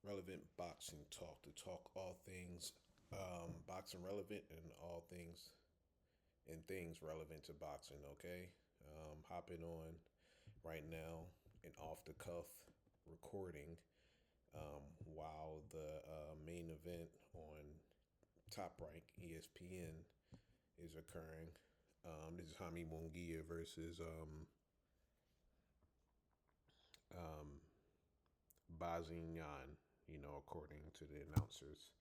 relevant boxing talk to talk all things boxing relevant and all things and things relevant to boxing. Okay, hopping on right now an off the cuff recording while the main event on Top Rank ESPN is occurring. This is Mungia versus Bazinyan, according to the announcers.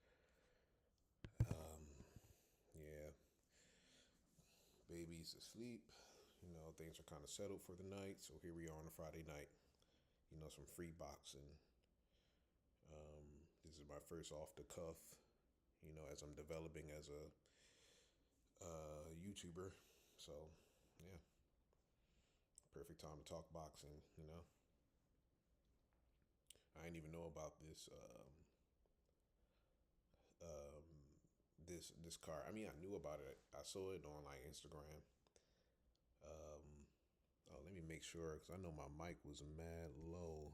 Yeah, baby's asleep. Things are kind of settled for the night. So here we are on a Friday night. Some free boxing. This is my first off the cuff. As I'm developing as a YouTuber. So yeah, perfect time to talk boxing. I didn't even know about this car. I mean, I knew about it. I saw it on like Instagram. Oh, let me make sure because I know my mic was mad low.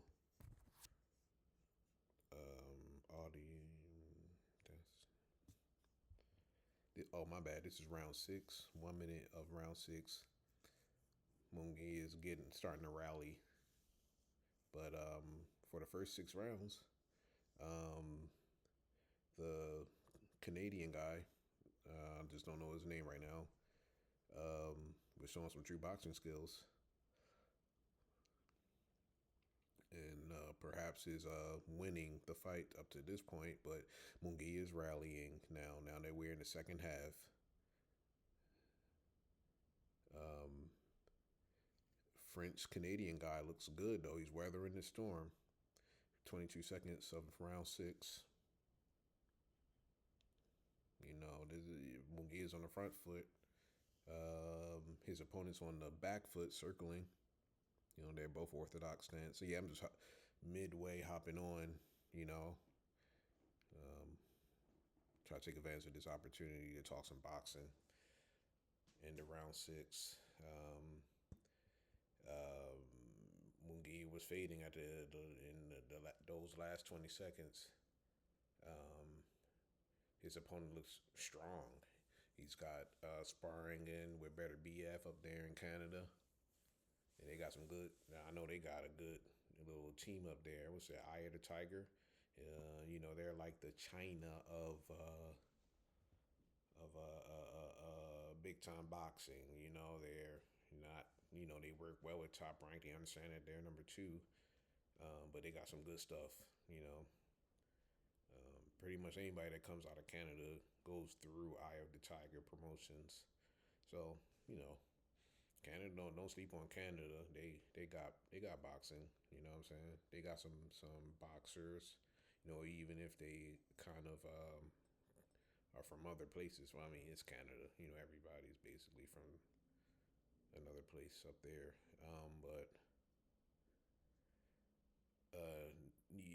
Audio. That's. Oh, my bad. This is round six. 1 minute of round six. Mungia is starting to rally, but for the first 6 rounds, um, the Canadian guy, I just don't know his name right now, was showing some true boxing skills. And perhaps is winning the fight up to this point, but Mungia is rallying now. Now that we're in the second half, French Canadian guy looks good though. He's weathering the storm. 22 seconds of round six. Mungia is on the front foot. His opponent's on the back foot, circling. They're both orthodox stance. So yeah, I'm just midway hopping on. You know, try to take advantage of this opportunity to talk some boxing into round six. Mungi was fading at those last 20 seconds. His opponent looks strong. He's got sparring in with Better BF up there in Canada. And they got some good. I know they got a good little team up there. What's that? Eye of the Tiger. They're like the China of big time boxing. They're not. They work well with Top Rank. They understand that they're number two, but they got some good stuff. Pretty much anybody that comes out of Canada goes through Eye of the Tiger promotions. So Canada don't sleep on Canada. They got boxing. You know what I'm saying? They got some boxers. Even if they kind of are from other places. Well, I mean, it's Canada. Everybody's basically from another place up there. But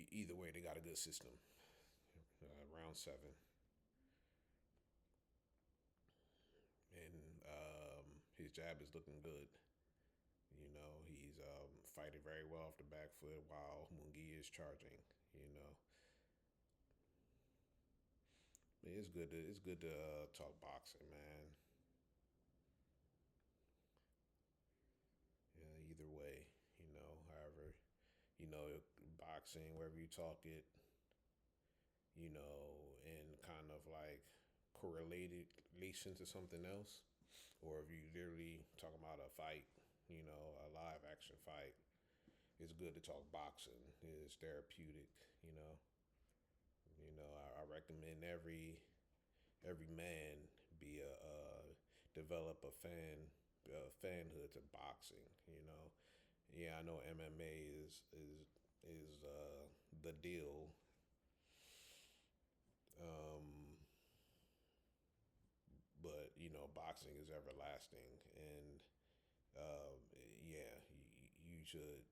either way, they got a good system. Round seven, and his jab is looking good. He's fighting very well off the back foot while Mungi is charging. You know, it's good to talk boxing, man. Yeah, either way, however, boxing wherever you talk it, and kind of like correlated relation to something else, or if you literally talk about a fight, a live action fight, it's good to talk boxing. It's therapeutic, you know. I recommend every man be develop a fanhood to boxing. Yeah, I know MMA is the deal. Um, but boxing is everlasting, and yeah, you should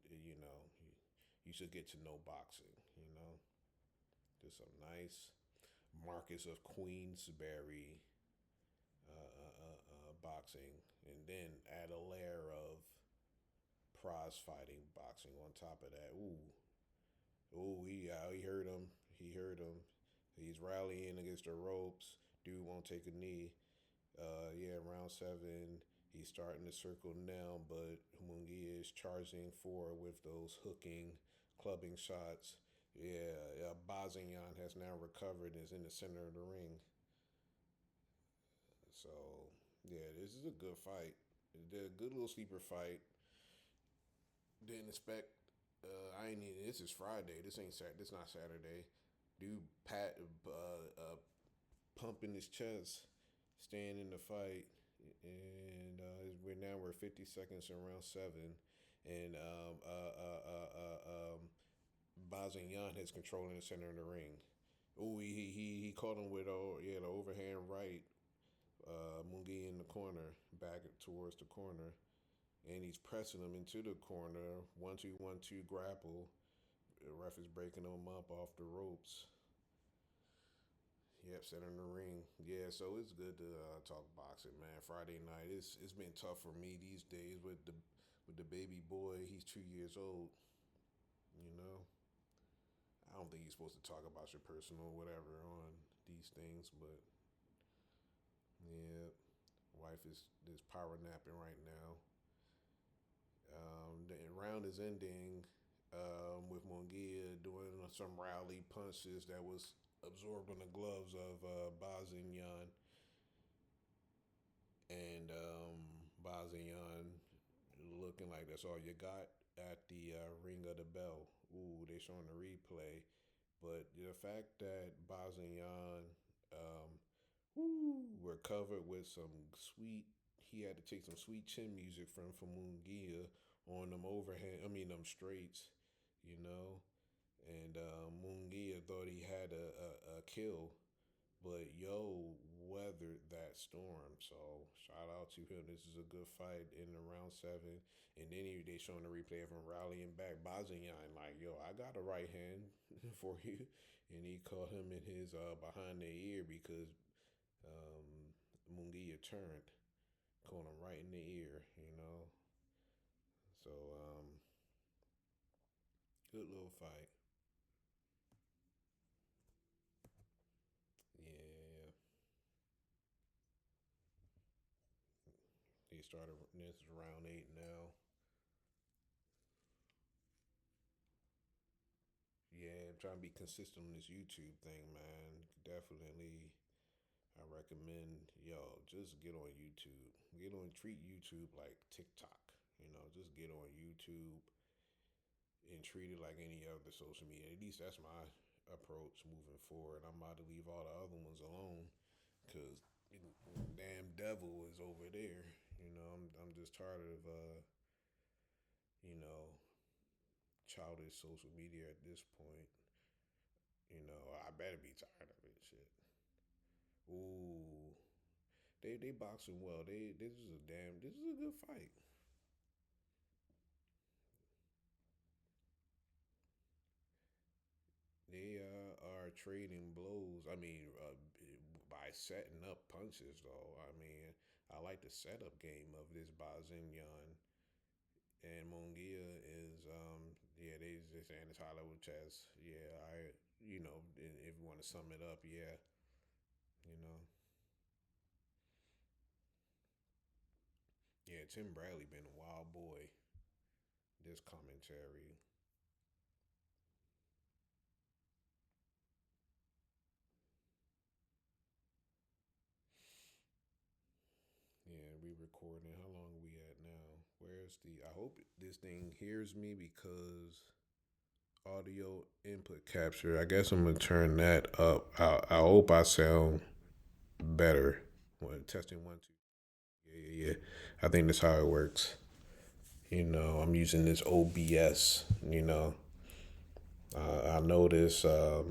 you should get to know boxing. Just some nice Marcus of Queensberry boxing, and then add a layer of prize fighting boxing on top of that. Ooh, he hurt him. He's rallying against the ropes. Dude won't take a knee. Yeah, round seven, he's starting to circle now, but Mungia is charging forward with those hooking, clubbing shots. Yeah, Bazignan has now recovered and is in the center of the ring. So, yeah, this is a good fight. A good little sleeper fight. Didn't expect. I ain't even. This is Friday. This ain't Sat. This not Saturday. Dude, pumping his chest, staying in the fight, and we're 50 seconds in round seven, and Bazignan is controlling the center of the ring. Oh, he caught him with the overhand right. Mungi in the corner, back towards the corner, and he's pressing him into the corner. 1-2, 1-2 grapple. The ref is breaking him up off the ropes. Yep, center in the ring. Yeah, so it's good to talk boxing, man. Friday night, it's been tough for me these days with the baby boy. He's 2 years old. You know, I don't think you're supposed to talk about your personal whatever on these things, but yeah, wife is power napping right now. The round is ending with Mungia doing some rally punches that was absorbed on the gloves of Bazignan, and Bazignan looking like that's all you got at the ring of the bell. Ooh, they showing the replay, but the fact that Bazignan were covered with some sweet. He had to take some sweet chin music from Mungia on them overhand. I mean them straights, you know. And Mungia thought he had a kill, but yo weathered that storm. So shout out to him. This is a good fight in the round seven. And then they showing the replay of him rallying back. Bazignan like, yo, I got a right hand for you, and he caught him in his behind the ear because Mungia turned, caught him right in the ear. So good little fight. Yeah, he started. This is round eight now. Yeah, I'm trying to be consistent on this YouTube thing, man. Definitely, I recommend just get on YouTube. Treat YouTube like TikTok. Just get on YouTube and treat it like any other social media. At least that's my approach moving forward. I'm about to leave all the other ones alone because damn devil is over there. I'm just tired of you know childish social media at this point. I better be tired of it. Shit. Ooh, they boxing well. This is a good fight. They are trading blows. I mean, by setting up punches though. I mean, I like the setup game of this Bazignan and Mungia is yeah, they just saying it's Hollywood chess. Yeah, if you want to sum it up, yeah, you know. Yeah, Tim Bradley been a wild boy. This commentary. Yeah, we recording. How long are we at now? Where's the I hope this thing hears me because audio input capture. I guess I'm gonna turn that up. I hope I sound better. Testing 1, 2. Yeah, yeah, yeah. I think that's how it works. I'm using this OBS. I notice a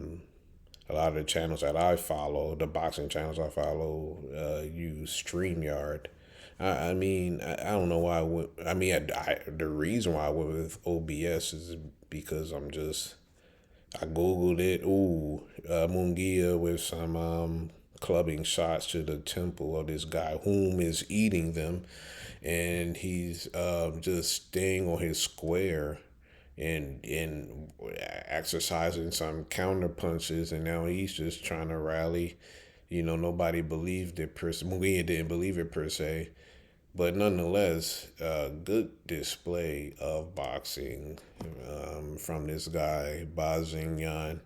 lot of the channels that I follow, the boxing channels I follow, use StreamYard. I don't know why I went. The reason why I went with OBS is because I googled it. Ooh, Mungia with some clubbing shots to the temple of this guy whom is eating them, and he's just staying on his square, and exercising some counter punches, and now he's just trying to rally. Nobody believed it per se. Mungia didn't believe it per se, but nonetheless, good display of boxing from this guy Bazin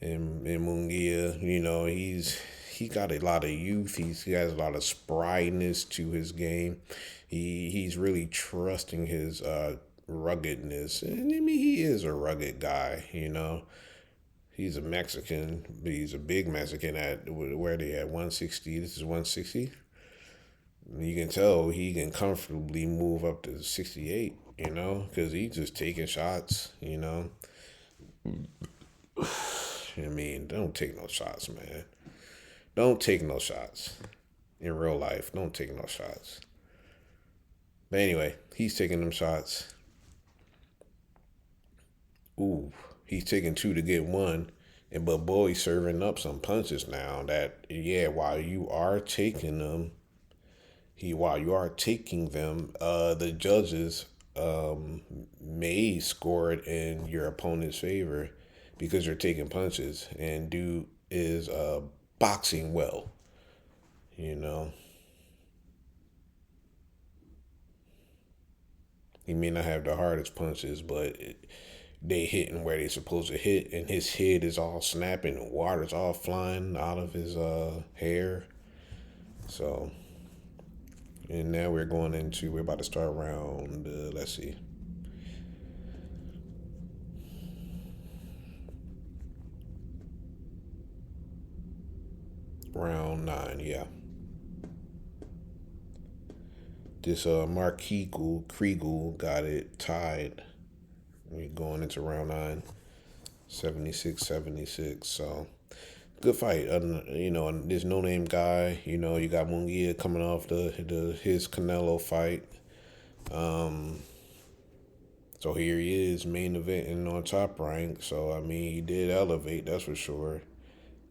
in Mungia. He got a lot of youth. He has a lot of spryness to his game. He's really trusting his ruggedness, and I mean he is a rugged guy. He's a Mexican, but he's a big Mexican at where they at 160. This is 160. You can tell he can comfortably move up to 68. Because he's just taking shots. I mean, don't take no shots, man. Don't take no shots. In real life, don't take no shots. But anyway, he's taking them shots. Ooh, he's taking two to get one. But boy, he's serving up some punches now that, yeah, while you are taking them, the judges may score it in your opponent's favor because you're taking punches, and dude is boxing well. You know, he may not have the hardest punches, but they hitting where they supposed to hit, and his head is all snapping, and water's all flying out of his hair. So, and now we're about to start round. Let's see. Round 9, yeah. This Mark Kriegel got it tied. We're going into round 9, 76-76. So good fight. This no name guy. You got Mungia coming off his Canelo fight. So here he is, main eventing on Top Rank. So I mean, he did elevate, that's for sure.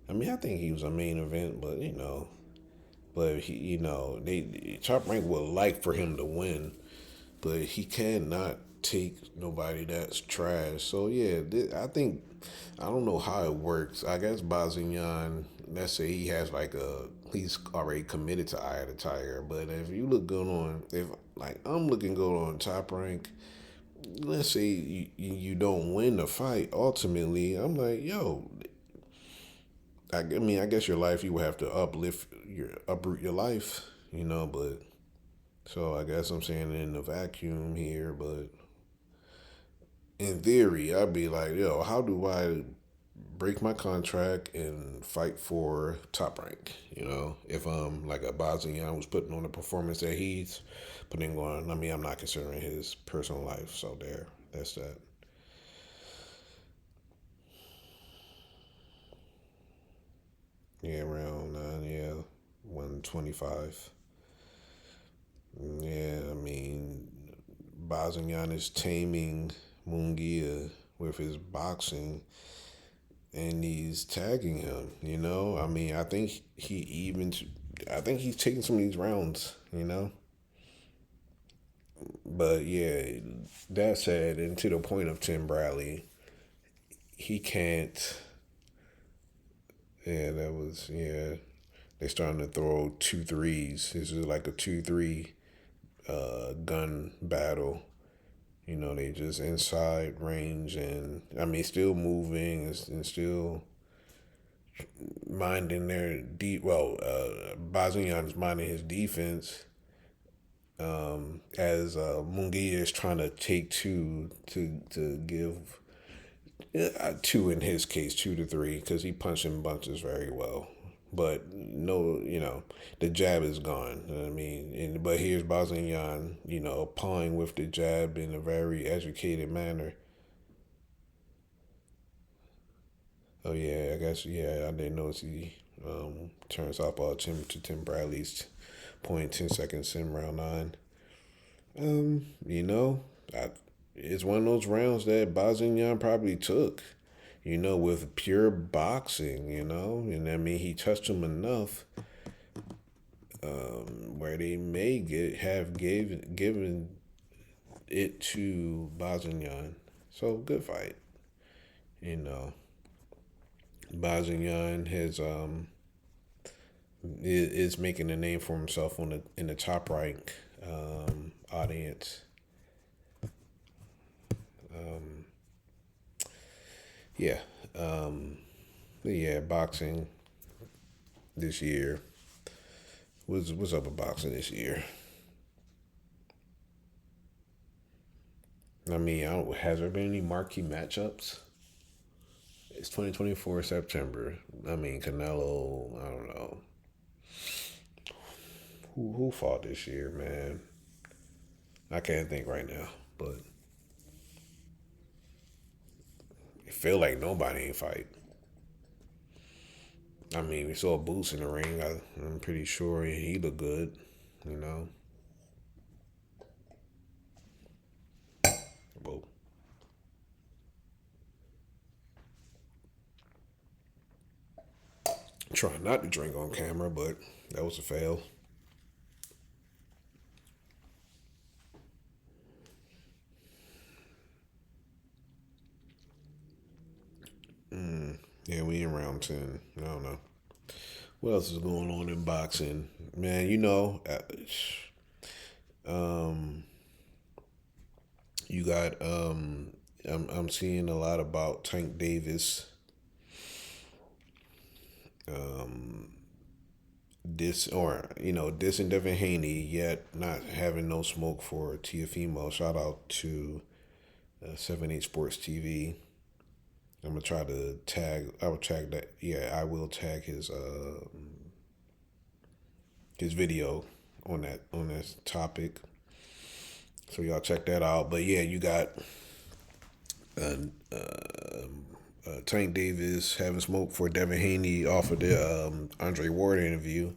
I mean, I think he was a main event, but he, Top Rank would like for him to win, but he cannot take nobody that's trash. So yeah, I don't know how it works. I guess Bazignan, let's say he's already committed to Eye of the Tiger. But if you look good if like I'm looking good on Top Rank, let's say you don't win the fight. Ultimately, I'm like, yo, I mean, I guess your life you would have to uproot your life, But so I guess I'm saying in the vacuum here, but in theory, I'd be like, yo, how do I break my contract and fight for Top Rank? If I'm like a Bazin was putting on the performance that he's putting on. I mean, I'm not considering his personal life, so that's that. Yeah, round 9, yeah, 125. Yeah, I mean, Bazin is taming Mungia with his boxing, and he's tagging him. I mean, I think he's taking some of these rounds. But yeah, that said, and to the point of Tim Bradley, he can't. Yeah, that was yeah. They starting to throw 2 3s. This is like a 2 3 gun battle. They just inside range, and I mean still moving and still minding their deep. Well, Bazin is minding his defense. As Mungia is trying to take two to give two in his case, 2 to 3, because he punching bunches very well. But no, the jab is gone. I mean, but here's Bazin, pawing with the jab in a very educated manner. Oh yeah, I guess I didn't notice he turns off Tim Bradley's point 10 seconds in round 9. I, it's one of those rounds that Bazin probably took. With pure boxing, and I mean he touched him enough where they may given it to Bazin. So good fight. You know, Bazinyan is making a name for himself on the in the top rank audience. Yeah, yeah, boxing this year. What's up with boxing this year? I mean, has there been any marquee matchups? It's 2024 September. I mean, Canelo. I don't know who fought this year, man. I can't think right now, but it feel like nobody ain't fight. I mean, we saw Boots in the ring. I'm pretty sure he looked good. You know, well, trying not to drink on camera, but that was a fail. Yeah, we in round 10. I don't know. What else is going on in boxing? Man, you got I'm seeing a lot about Tank Davis this and Devin Haney, yet not having no smoke for Tiafimo. Shout out to 7-8 Sports TV. I'm gonna try to tag. I will tag that. Yeah, I will tag his video on this topic. So y'all check that out. But yeah, you got uh, Tank Davis having smoke for Devin Haney off of the Andre Ward interview,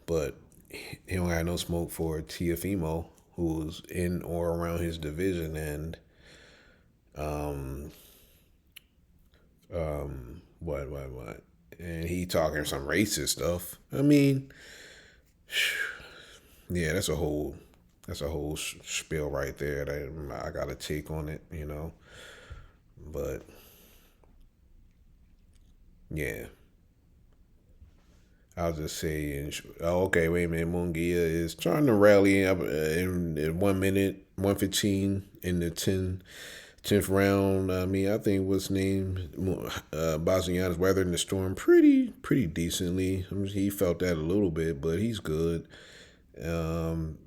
but he don't have no smoke for Tiafimo, who's in or around his division, and what, and he talking some racist stuff. I mean, yeah, that's a whole spiel right there. That I got a take on it, but yeah. I'll just say, okay, wait a minute. Mungia is trying to rally up in 1 minute, 1:15 in the 10th round. I mean, I think what's named Bosnian is weathering the storm pretty decently. I mean, he felt that a little bit, but he's good.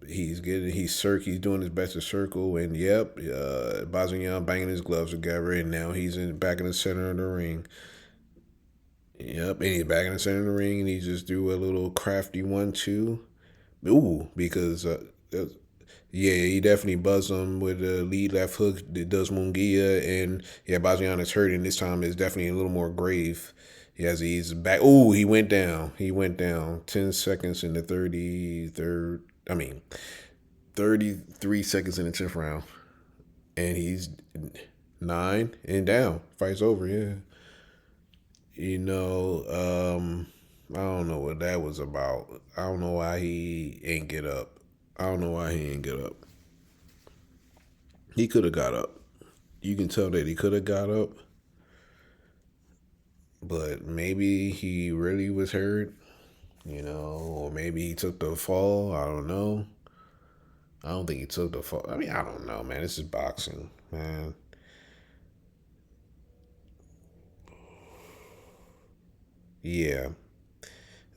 He's doing his best to circle, and yep, Bosnian banging his gloves together, and now he's back in the center of the ring. Yep, and he's back in the center of the ring, and he just threw a little crafty 1-2. Ooh, because yeah, he definitely buzzed him with a lead left hook that does Mungia, and yeah, Bazian is hurt, and this time is definitely a little more grave. He's back. Ooh, he went down. He went down. 10 seconds in the 33rd. I mean, 33 seconds in the 10th round, and he's 9 and down. Fight's over. Yeah. I don't know what that was about. I don't know why he ain't get up. I don't know why he ain't get up. He could have got up. You can tell that he could have got up, but maybe he really was hurt, or maybe he took the fall. I don't know. I don't think he took the fall. I mean, I don't know, man. This is boxing, man. Yeah.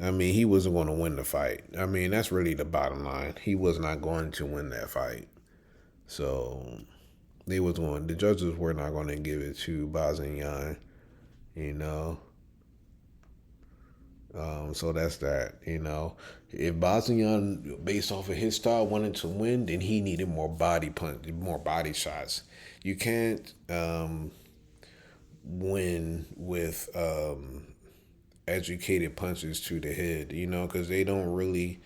I mean, he wasn't going to win the fight. I mean, that's really the bottom line. He was not going to win that fight. So the judges were not going to give it to Bazin, you know. So that's that, If Bazin, based off of his style, wanted to win, then he needed more body shots. You can't win with educated punches to the head, because they don't really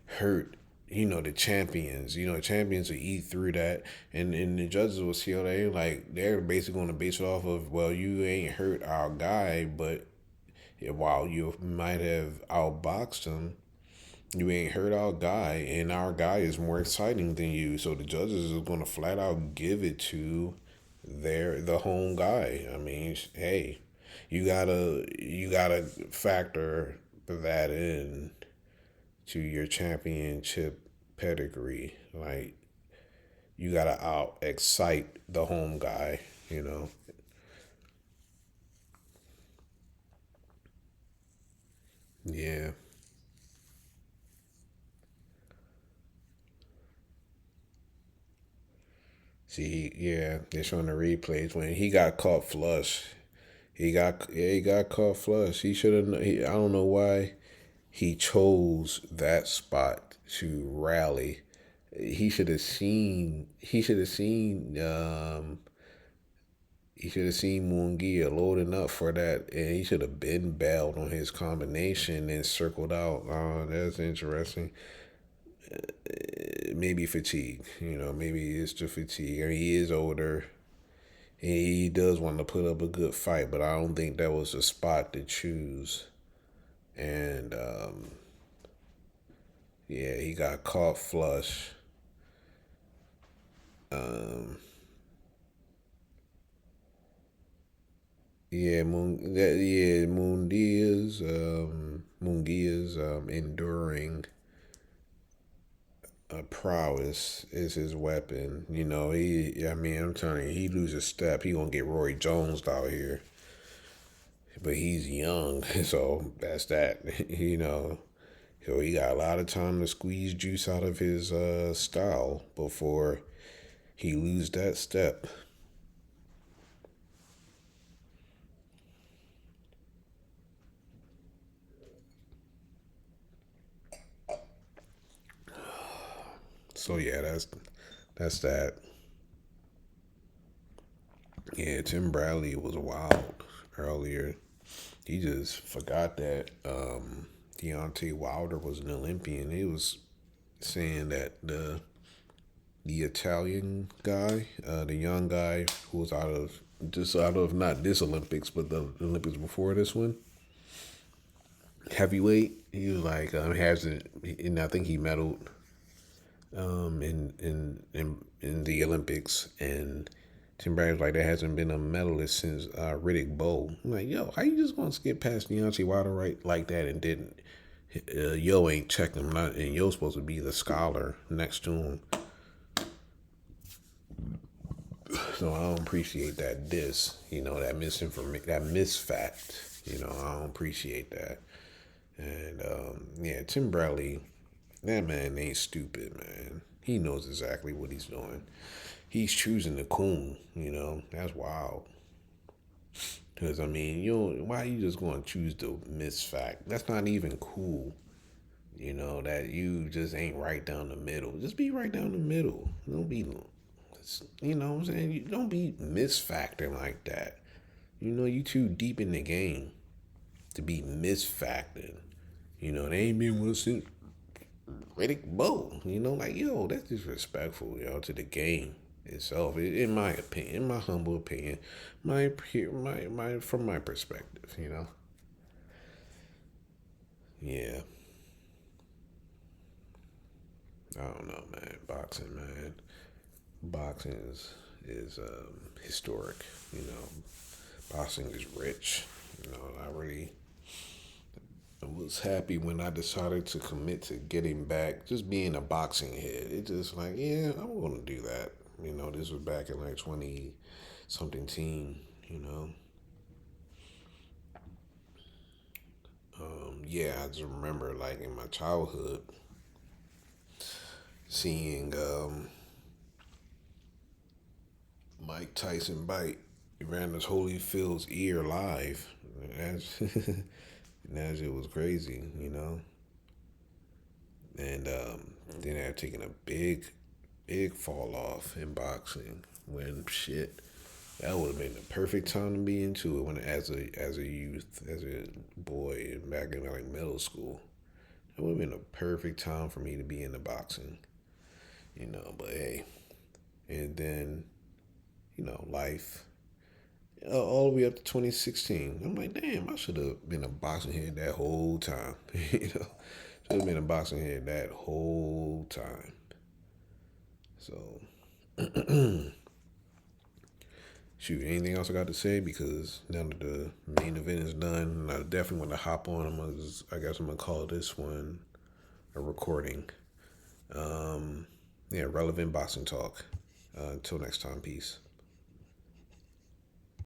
hurt, the champions. Champions will eat through that, and the judges will see how they're basically going to base it off of, well, you ain't hurt our guy, but while you might have outboxed him, you ain't hurt our guy, and our guy is more exciting than you. So the judges are going to flat out give it to they're the home guy. I mean, hey, you gotta factor that in to your championship pedigree. Like you gotta out excite the home guy. You know. Yeah. See, yeah, they're showing the replays when he got caught flush. He got caught flush. He should have. I don't know why he chose that spot to rally. He should have seen. He should have seen. He should have seen Mungia loading up for that, and he should have been bailed on his combination and circled out. That's interesting. Maybe fatigue. Maybe it's the fatigue. I mean, he is older. He does want to put up a good fight, but I don't think that was the spot to choose. And yeah, he got caught flush. Um, yeah, Mungia's enduring prowess is his weapon. I mean, I'm telling you, he loses a step, he gonna get Roy Jones out here. But he's young, so that's that. So he got a lot of time to squeeze juice out of his style before he lose that step. So yeah, that's that. Yeah, Tim Bradley was wild earlier. He just forgot that Deontay Wilder was an Olympian. He was saying that the Italian guy, the young guy who was out of not this Olympics but the Olympics before this one, heavyweight. He was like hasn't, and I think he medaled in the Olympics, and Tim Bradley's like there hasn't been a medalist since Riddick Bowe. I'm like, yo, how you just gonna skip past Deontay Wilder right like that and didn't? Yo ain't checked him, not, and Yo's supposed to be the scholar next to him. So I don't appreciate that that misinformation, that misfact. I don't appreciate that. And yeah, Tim Bradley, that man ain't stupid, man. He knows exactly what he's doing. He's choosing the coon, that's wild. Because, I mean, why are you just going to choose the misfact? That's not even cool, that you just ain't right down the middle. Just be right down the middle. Don't be, what I'm saying? You don't be misfacting like that. You too deep in the game to be misfacting. They ain't been with since Riddick Bowe. Like, yo, that's disrespectful, to the game itself. In my opinion, in my humble opinion, my from my perspective, Yeah, I don't know, man. Boxing, man. Boxing is historic. Boxing is rich. I really I was happy when I decided to commit to getting back, just being a boxing head. It just like, yeah, I'm gonna do that. This was back in like 20 something teen. Yeah, I just remember like in my childhood seeing Mike Tyson bite Evander Holyfield's ear live. That's that shit was crazy. And then I taken a big fall off in boxing when shit. That would have been the perfect time to be into it when as a youth, as a boy, back in like middle school. It would have been a perfect time for me to be into boxing. But hey, and then life all the way up to 2016. I'm like, damn, I should have been a boxing head that whole time. Should have been a boxing head that whole time. So Shoot, anything else I got to say? Because now that the main event is done, I definitely want to hop on. I guess I'm gonna call this one a recording. Yeah, relevant boxing talk. Until next time, peace.